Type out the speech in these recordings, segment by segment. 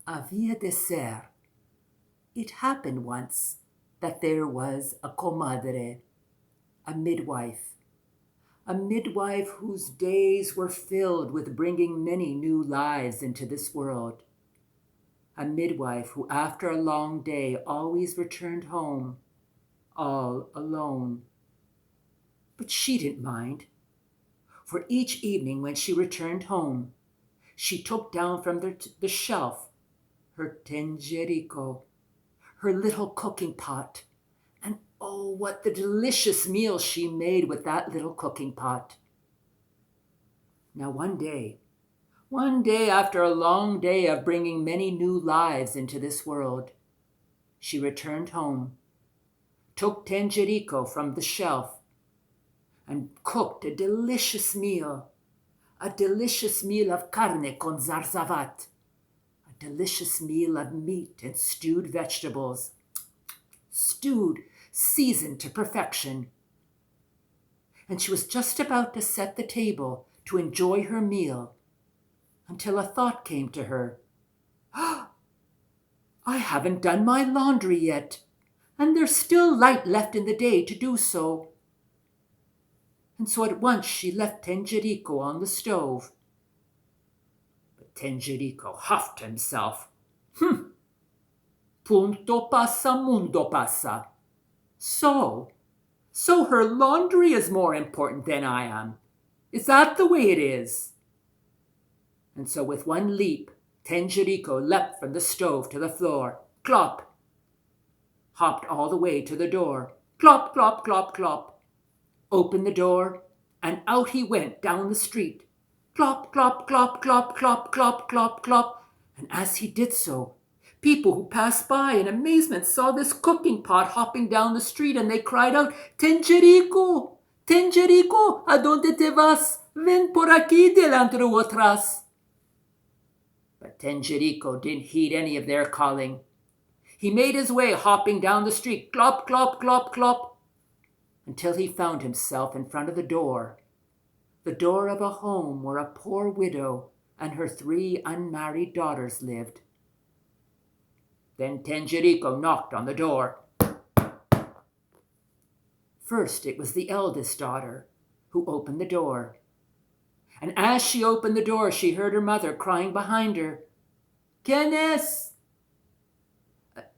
Havia de ser. It happened once that there was a comadre, a midwife whose days were filled with bringing many new lives into this world, a midwife who after a long day always returned home, all alone. But she didn't mind, for each evening when she returned home, she took down from the shelf her Tenceriko, her little cooking pot, and oh, what the delicious meals she made with that little cooking pot. Now one day after a long day of bringing many new lives into this world, she returned home, took Tenceriko from the shelf, and cooked a delicious meal of carne con zarzavat, a delicious meal of meat and stewed vegetables, stewed, seasoned to perfection. And she was just about to set the table to enjoy her meal until a thought came to her. I haven't done my laundry yet, and there's still light left in the day to do so. And so at once she left Tenceriko on the stove. But Tenceriko huffed himself. Punto passa, mundo passa. So her laundry is more important than I am. Is that the way it is? And so with one leap, Tenceriko leapt from the stove to the floor. Clop! Hopped all the way to the door. Clop, clop, clop, clop. Opened the door, and out he went down the street. Clop, clop, clop, clop, clop, clop, clop, clop. And as he did so, people who passed by in amazement saw this cooking pot hopping down the street, and they cried out, Tenceriko, Tenceriko, ¿a dónde te vas? Ven por aquí delante o atrás. But Tenceriko didn't heed any of their calling. He made his way hopping down the street, clop, clop, clop, clop, until he found himself in front of the door of a home where a poor widow and her 3 unmarried daughters lived. Then Tenceriko knocked on the door. First, it was the eldest daughter who opened the door. And as she opened the door, she heard her mother crying behind her, ¿Quién es?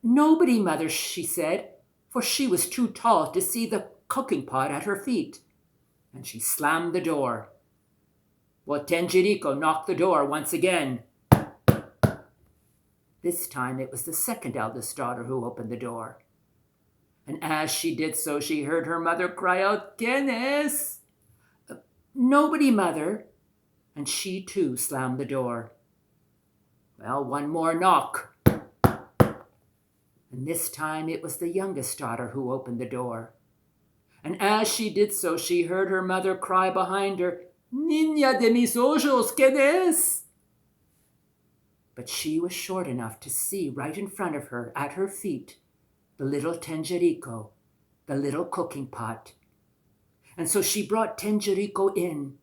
Nobody, mother, she said, for she was too tall to see the cooking pot at her feet. And she slammed the door. Well, Tenceriko knocked the door once again. This time it was the second eldest daughter who opened the door. And as she did so, she heard her mother cry out, ¿Quién es? Nobody, mother. And she too slammed the door. Well, one more knock. And this time it was the youngest daughter who opened the door. And as she did so, she heard her mother cry behind her, Niña de mis ojos, ¿qué es? But she was short enough to see right in front of her, at her feet, the little Tenceriko, the little cooking pot. And so she brought Tenceriko in,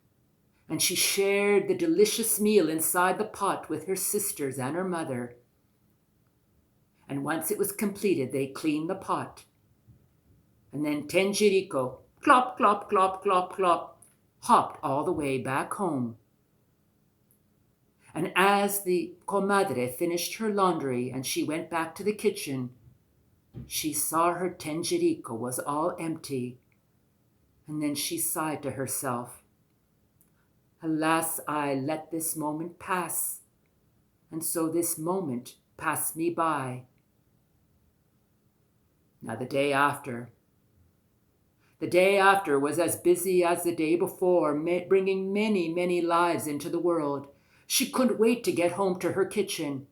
and she shared the delicious meal inside the pot with her sisters and her mother. And once it was completed, they cleaned the pot. And then Tenceriko, clop, clop, clop, clop, clop, hopped all the way back home. And as the comadre finished her laundry and she went back to the kitchen, she saw her Tenceriko was all empty. And then she sighed to herself, Alas, I let this moment pass, and so this moment passed me by. Now the day after was as busy as the day before, bringing many, many lives into the world. She couldn't wait to get home to her kitchen.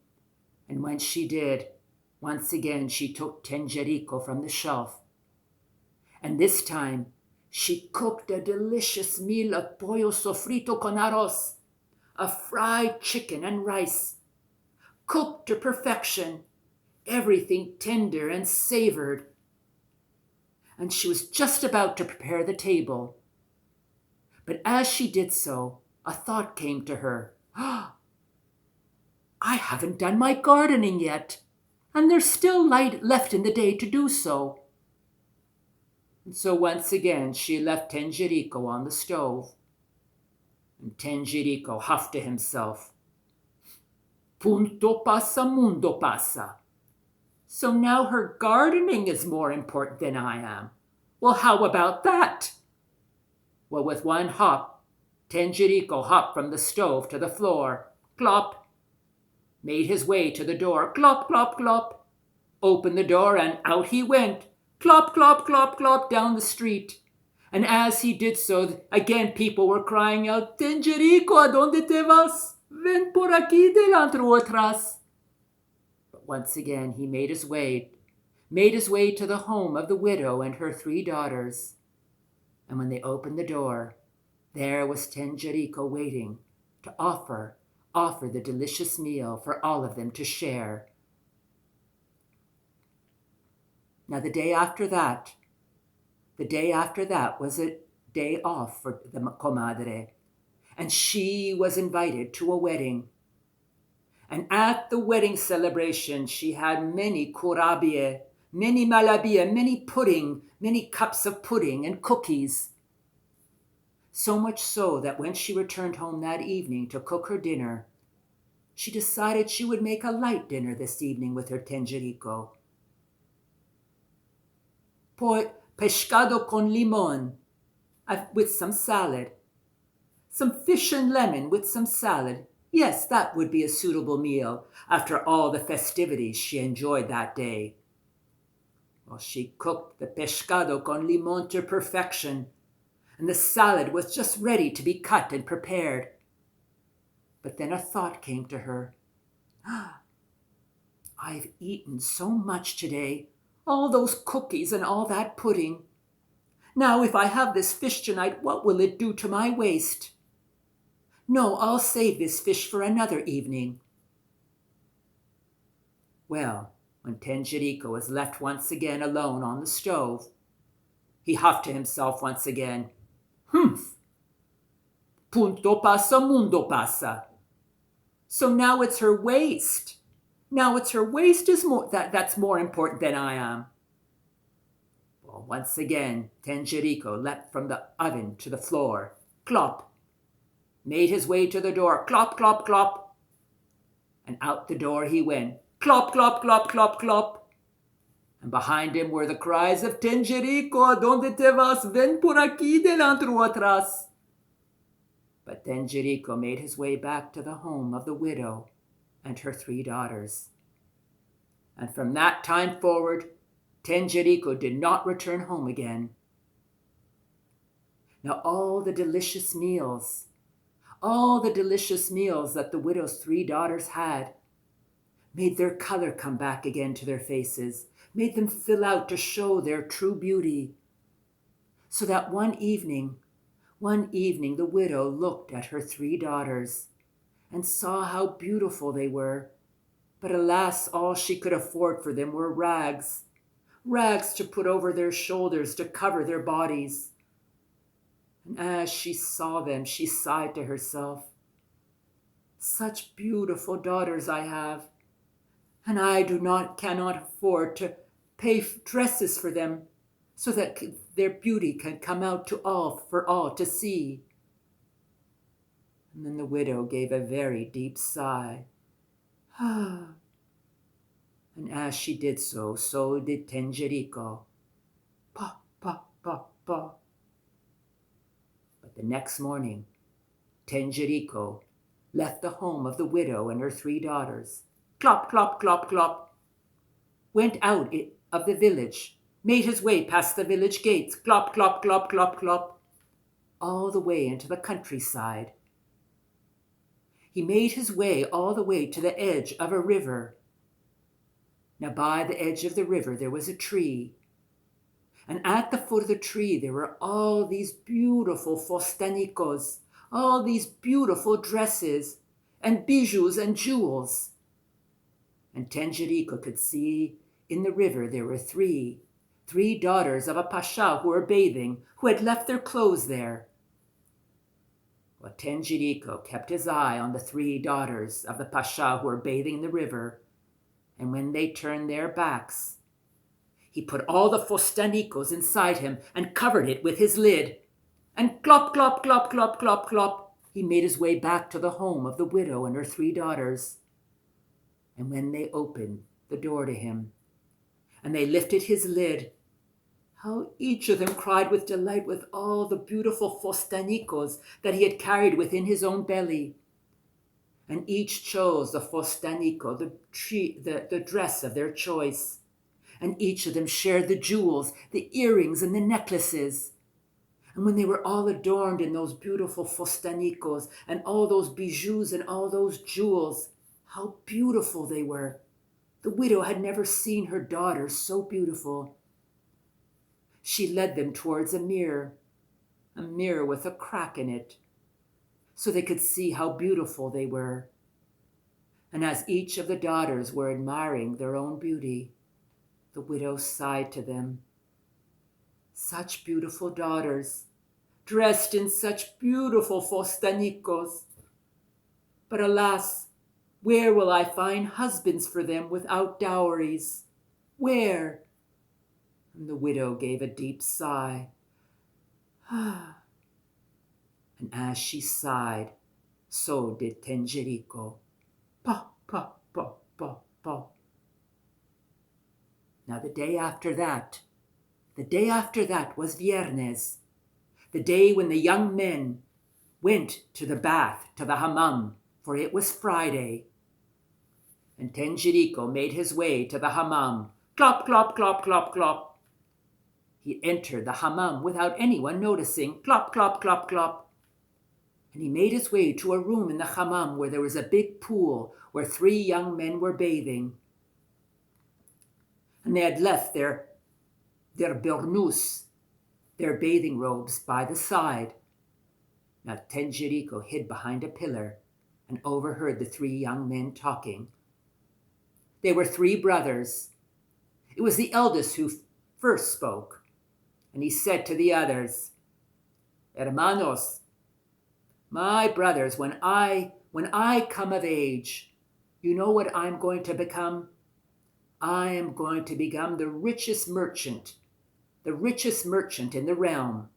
And when she did, once again she took Tenceriko from the shelf. And this time, she cooked a delicious meal of pollo sofrito con arroz, a fried chicken and rice, cooked to perfection, everything tender and savored. And she was just about to prepare the table. But as she did so, a thought came to her. I haven't done my gardening yet, and there's still light left in the day to do so. And so once again she left Tenceriko on the stove. And Tenceriko huffed to himself. Punto passa, mundo passa. So now her gardening is more important than I am. Well, how about that? Well, with one hop, Tenceriko hopped from the stove to the floor. Clop. Made his way to the door. Clop, clop, clop. Opened the door and out he went. Clop, clop, clop, clop down the street. And as he did so, again people were crying out, Tenceriko, ¿a dónde te vas? Ven por aquí delantro atrás. But once again he made his way to the home of the widow and her 3 daughters. And when they opened the door, there was Tenceriko waiting to offer the delicious meal for all of them to share. Now the day after that was a day off for the comadre, and she was invited to a wedding. And at the wedding celebration, she had many curabie, many malabie, many pudding, many cups of pudding and cookies. So much so that when she returned home that evening to cook her dinner, she decided she would make a light dinner this evening with her Tenceriko. Pescado con limón, with some salad. Some fish and lemon with some salad. Yes, that would be a suitable meal after all the festivities she enjoyed that day. Well, she cooked the pescado con limón to perfection, and the salad was just ready to be cut and prepared. But then a thought came to her. I've eaten so much today, all those cookies and all that pudding. Now, if I have this fish tonight, what will it do to my waist? No, I'll save this fish for another evening. Well, when Tenceriko was left once again alone on the stove, he huffed to himself once again. Humph! Punto passa, mundo passa. So now it's her waist. Now it's her waist that's more important than I am. Well, once again, Tenceriko leapt from the oven to the floor. Clop. Made his way to the door. Clop, clop, clop. And out the door he went. Clop, clop, clop, clop, clop. And behind him were the cries of Tenceriko, ¿dónde te vas? Ven por aquí delantro atrás. But Tenceriko made his way back to the home of the widow and her 3 daughters. And from that time forward, Tenceriko did not return home again. Now all the delicious meals that the widow's 3 daughters had made their color come back again to their faces, made them fill out to show their true beauty. So that one evening, the widow looked at her 3 daughters and saw how beautiful they were. But alas, all she could afford for them were rags to put over their shoulders to cover their bodies. And as she saw them, she sighed to herself, such beautiful daughters I have, and I cannot afford to pay dresses for them so that their beauty can come out for all to see. And then the widow gave a very deep sigh. And as she did so, so did Tenceriko. Pa, pa, pa, pa. But the next morning, Tenceriko left the home of the widow and her 3 daughters. Clop, clop, clop, clop. Went out of the village, made his way past the village gates. Clop, clop, clop, clop, clop. All the way into the countryside. He made his way all the way to the edge of a river. Now by the edge of the river there was a tree. And at the foot of the tree there were all these beautiful fostanicos, all these beautiful dresses and bijoux and jewels. And Tenceriko could see in the river there were three daughters of a pasha who were bathing, who had left their clothes there. Well, Tenceriko kept his eye on the 3 daughters of the Pasha who were bathing in the river, and when they turned their backs, he put all the fostanicos inside him and covered it with his lid. And clop, clop, clop, clop, clop, clop, he made his way back to the home of the widow and her 3 daughters. And when they opened the door to him, and they lifted his lid, how each of them cried with delight with all the beautiful fostanicos that he had carried within his own belly. And each chose the fostanico, the dress of their choice. And each of them shared the jewels, the earrings, and the necklaces. And when they were all adorned in those beautiful fostanicos and all those bijoux and all those jewels, how beautiful they were. The widow had never seen her daughters so beautiful. She led them towards a mirror with a crack in it, so they could see how beautiful they were. And as each of the daughters were admiring their own beauty, the widow sighed to them. Such beautiful daughters, dressed in such beautiful fostanicos. But alas, where will I find husbands for them without dowries? Where? And the widow gave a deep sigh. And as she sighed, so did Tenceriko. Pa, pa, pa, pa, pa. Now the day after that was Viernes, the day when the young men went to the bath, to the hammam, for it was Friday. And Tenceriko made his way to the hammam. Clop, clop, clop, clop, clop. He entered the hammam without anyone noticing. Clop, clop, clop, clop. And he made his way to a room in the hammam where there was a big pool where 3 young men were bathing. And they had left their burnous, their bathing robes, by the side. Now Tenceriko hid behind a pillar and overheard the 3 young men talking. They were 3 brothers. It was the eldest who first spoke, and he said to the others, Hermanos, my brothers, when I come of age, you know what I'm going to become? I am going to become the richest merchant in the realm.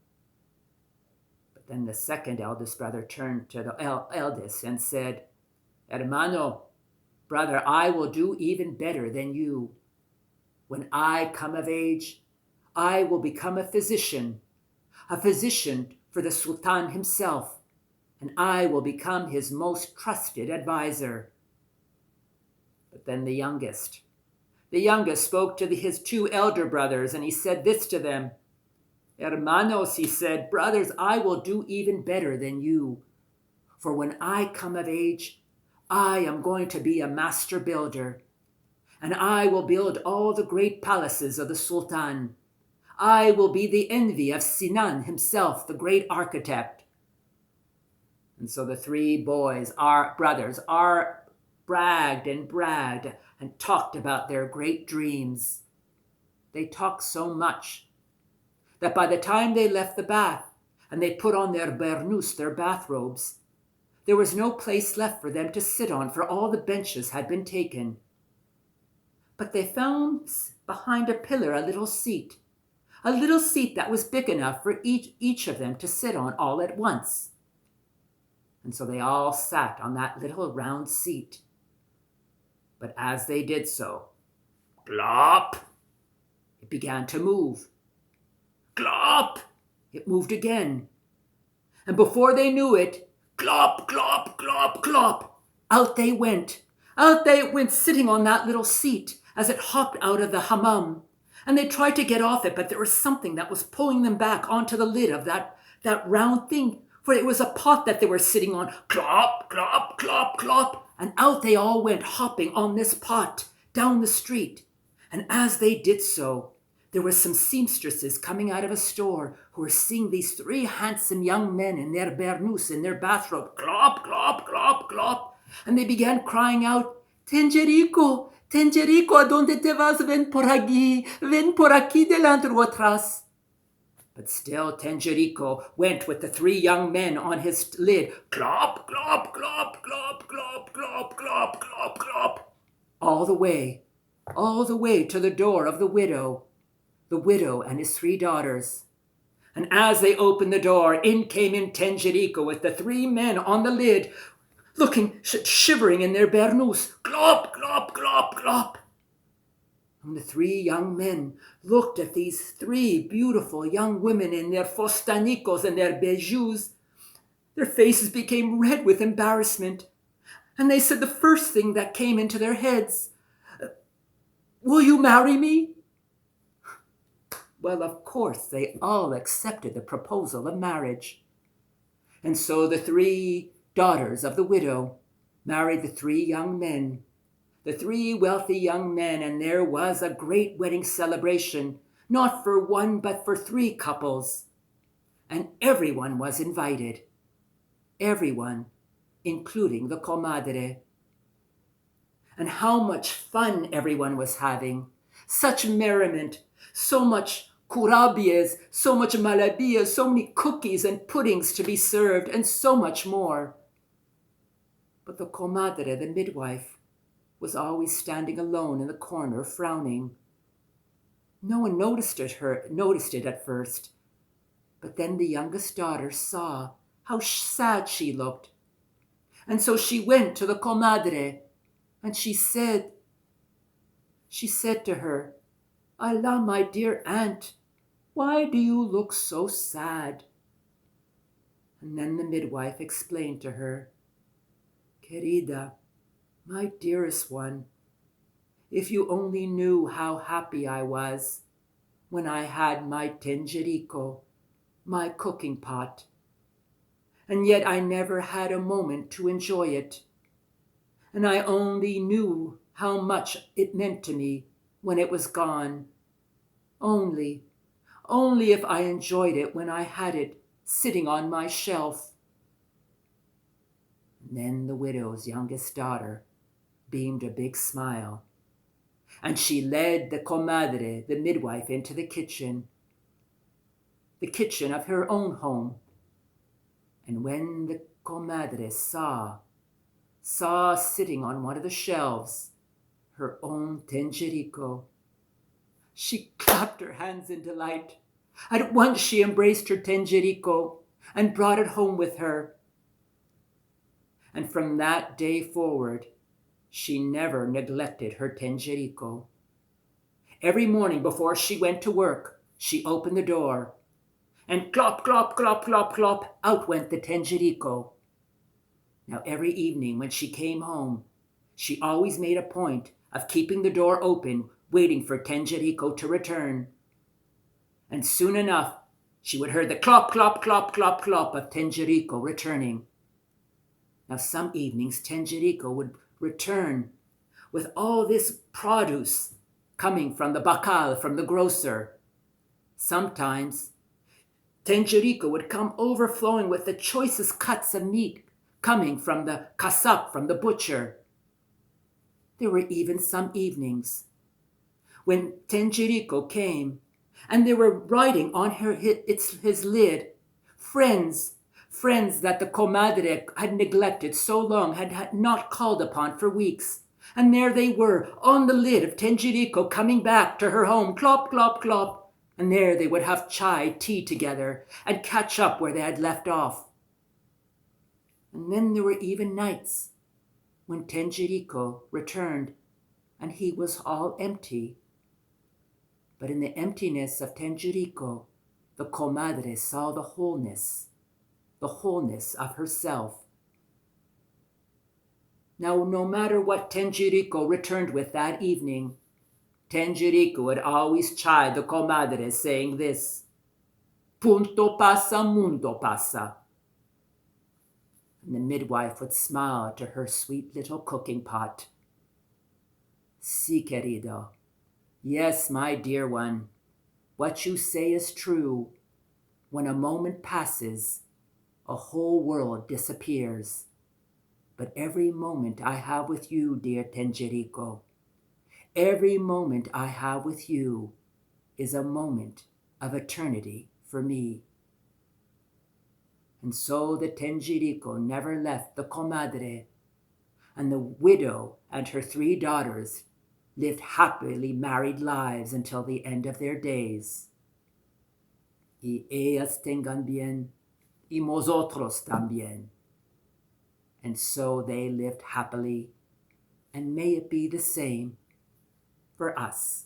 But then the second eldest brother turned to the eldest and said, Hermano, brother, I will do even better than you. When I come of age, I will become a physician for the Sultan himself, and I will become his most trusted advisor. But then the youngest spoke to his 2 elder brothers, and he said this to them, Hermanos, he said, brothers, I will do even better than you. For when I come of age, I am going to be a master builder, and I will build all the great palaces of the Sultan. I will be the envy of Sinan himself, the great architect. And so the 3 boys, our brothers, bragged and talked about their great dreams. They talked so much that by the time they left the bath and they put on their burnous, their bathrobes, there was no place left for them to sit on, for all the benches had been taken. But they found behind a pillar a little seat that was big enough for each of them to sit on all at once. And so they all sat on that little round seat. But as they did so, glop, it began to move. Glop, it moved again. And before they knew it, glop, glop, glop, glop, out they went. Out they went, sitting on that little seat as it hopped out of the hammam. And they tried to get off it, but there was something that was pulling them back onto the lid of that round thing, for it was a pot that they were sitting on. Clop, clop, clop, clop. And out they all went, hopping on this pot down the street. And as they did so, there were some seamstresses coming out of a store who were seeing these 3 handsome young men in their burnous, in their bathrobe. Clop, clop, clop, clop. And they began crying out, Tenceriko, Tenceriko, ¿a dónde te vas? Ven por aquí delante o atrás. But still Tenceriko went with the 3 young men on his lid. Clop, clop, clop, clop, clop, clop, clop, clop, clop. All the way to the door of the widow and his 3 daughters. And as they opened the door, in came Tenceriko with the 3 men on the lid, looking, shivering in their bernous. Clop, clop, clop, clop. And the 3 young men looked at these 3 beautiful young women in their fostanicos and their bijous. Their faces became red with embarrassment, and they said the first thing that came into their heads, "Will you marry me?" Well, of course, they all accepted the proposal of marriage. And so the 3 daughters of the widow married the 3 young men, the 3 wealthy young men, and there was a great wedding celebration, not for 1 but for 3 couples. And everyone was invited. Everyone, including the comadre. And how much fun everyone was having. Such merriment, so much curabias, so much malabias, so many cookies and puddings to be served, and so much more. But the comadre, the midwife, was always standing alone in the corner, frowning. No one noticed it at first, but then the youngest daughter saw how sad she looked. And so she went to the comadre, and she said to her, "Allah, my dear aunt, why do you look so sad?" And then the midwife explained to her, "Querida, my dearest one, if you only knew how happy I was when I had my Tenceriko, my cooking pot, and yet I never had a moment to enjoy it, and I only knew how much it meant to me when it was gone. Only if I enjoyed it when I had it sitting on my shelf." And then the widow's youngest daughter beamed a big smile, and she led the comadre, the midwife, into the kitchen of her own home. And when the comadre saw sitting on one of the shelves her own Tenceriko, she clapped her hands in delight. At once she embraced her Tenceriko and brought it home with her. And from that day forward, she never neglected her Tenceriko. Every morning before she went to work, she opened the door, and clop, clop, clop, clop, clop, out went the Tenceriko. Now every evening when she came home, she always made a point of keeping the door open, waiting for Tenceriko to return. And soon enough, she would hear the clop, clop, clop, clop, clop of Tenceriko returning. Now some evenings, Tenceriko would return with all this produce coming from the bakal, from the grocer. Sometimes Tenceriko would come overflowing with the choicest cuts of meat coming from the kasap, from the butcher. There were even some evenings when Tenceriko came and they were writing on his lid, friends that the comadre had neglected so long, had not called upon for weeks. And there they were on the lid of Tenceriko, coming back to her home, clop, clop, clop. And there they would have tea together and catch up where they had left off. And then there were even nights when Tenceriko returned and he was all empty. But in the emptiness of Tenceriko, the comadre saw the wholeness of herself. Now, no matter what Tenceriko returned with that evening, Tenceriko would always chide the comadre, saying this, "Punto pasa, mundo pasa." And the midwife would smile to her sweet little cooking pot. "Sí, querido. Yes, my dear one. What you say is true. When a moment passes, a whole world disappears. But every moment I have with you, dear Tenceriko, every moment I have with you is a moment of eternity for me. And so the Tenceriko never left the comadre, and the widow and her 3 daughters lived happily married lives until the end of their days. Y ellas tengan bien, y nosotros también. And so they lived happily, and may it be the same for us.